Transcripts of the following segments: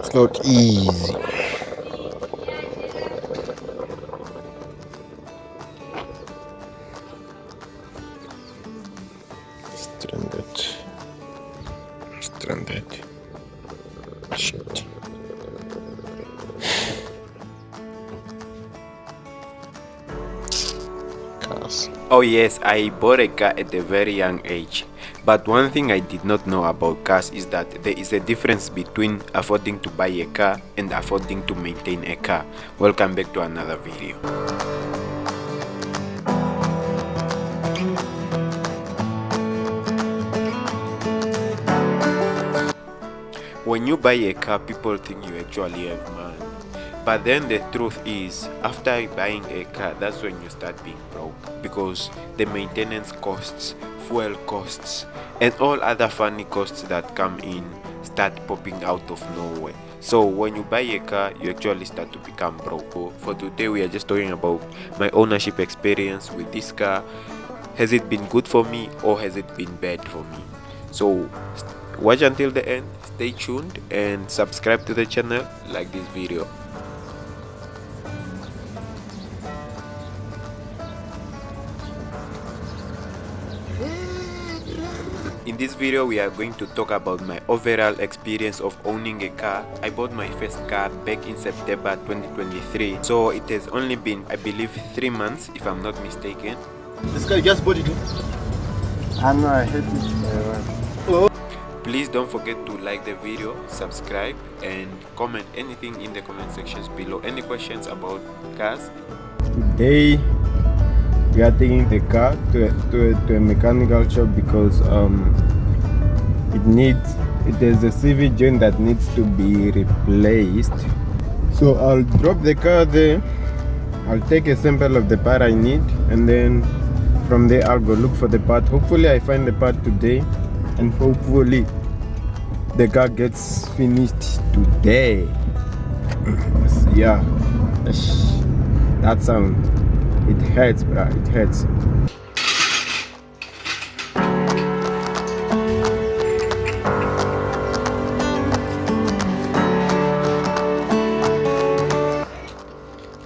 It's not easy. Stranded. Shit. Cars. Oh yes, I bought a car at a very young age. But one thing I did not know about cars is that there is a difference between affording to buy a car and affording to maintain a car. Welcome back to another video. When you buy a car, people think you actually have money. But then the truth is, after buying a car, that's when you start being broke, because the maintenance costs, fuel costs, and all other funny costs that come in start popping out of nowhere. So when you buy a car, you actually start to become broke. For today, we are just talking about my ownership experience with this car. Has it been good for me or has it been bad for me? So watch until the end, stay tuned, and subscribe to the channel, like this video. In this video, we are going to talk about my overall experience of owning a car. I bought my first car back in September 2023, so it has only been, I believe, 3 months if I'm not mistaken. This guy just bought it. I know, I hate it. Please don't forget to like the video, subscribe, and comment anything in the comment sections below. Any questions about cars? Today we are taking the car to a mechanical shop because there's a CV joint that needs to be replaced. So I'll drop the car there, I'll take a sample of the part I need, and then from there I'll go look for the part. Hopefully I find the part today, and hopefully the car gets finished today. Yeah, that sound, it hurts, bruh, it hurts.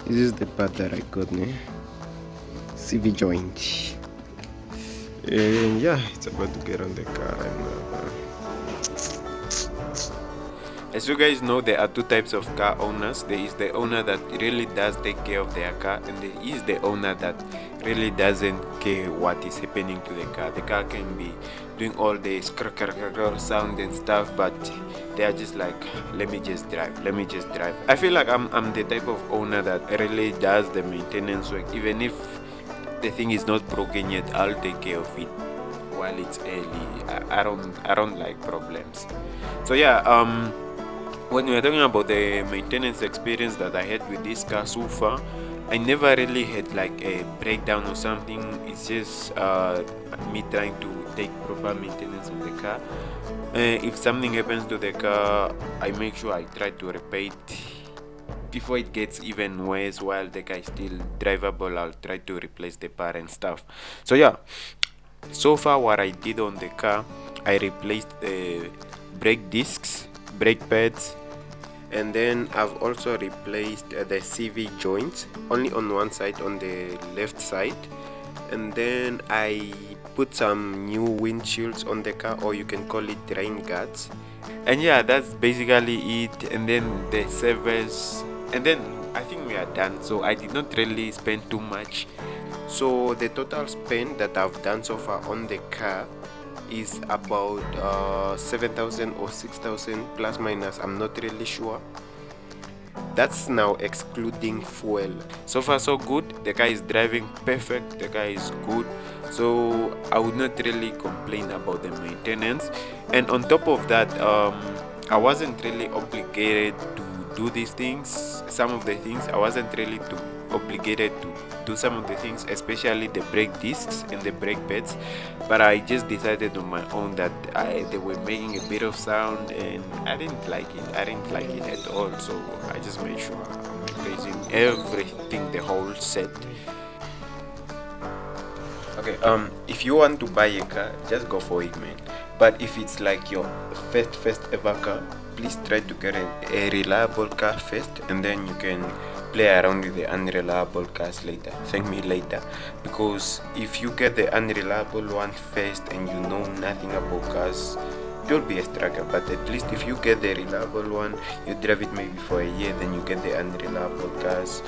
This is the part that I got, CV joint. And yeah, it's about to get on the car right now. As you guys know, there are two types of car owners. There is the owner that really does take care of their car, and there is the owner that really doesn't care what is happening to the car. The car can be doing all the sound and stuff, but they are just like, let me just drive. I feel like I'm the type of owner that really does the maintenance work. Even if the thing is not broken yet, I'll take care of it while it's early. I don't like problems. So yeah, when we are talking about the maintenance experience that I had with this car so far, I never really had like a breakdown or something. It's just me trying to take proper maintenance of the car. If something happens to the car, I make sure I try to repair it before it gets even worse. While the car is still drivable, I'll try to replace the part and stuff. So yeah, so far what I did on the car, I replaced the brake discs, brake pads, and then I've also replaced the CV joints, only on one side, on the left side. And then I put some new windshields on the car, or you can call it rain guards. And yeah, that's basically it. And then the servers, and then I think we are done. So I did not really spend too much. So the total spend that I've done so far on the car is about 7,000 or 6,000 plus minus, I'm not really sure. That's now excluding fuel. So far so good. The car is driving perfect, the car is good, so I would not really complain about the maintenance. And on top of that, I wasn't really obligated to do these things. Some of the things I wasn't really obligated to do some of the things, especially the brake discs and the brake pads, but I just decided on my own that they were making a bit of sound and I didn't like it at all. So I just made sure I'm replacing everything, the whole set. Okay, if you want to buy a car, just go for it, man. But if it's like your first ever car, please try to get a reliable car first, and then you can play around with the unreliable cars later. Thank me later, because if you get the unreliable one first and you know nothing about cars, it will be a struggle. But at least if you get the reliable one, you drive it maybe for a year, then you get the unreliable cars,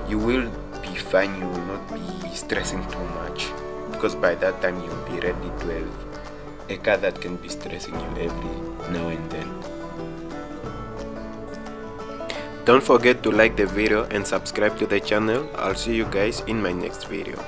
you will be fine. You will not be stressing too much, because by that time you'll be ready to have a car that can be stressing you every now and then. Don't forget to like the video and subscribe to the channel. I'll see you guys in my next video.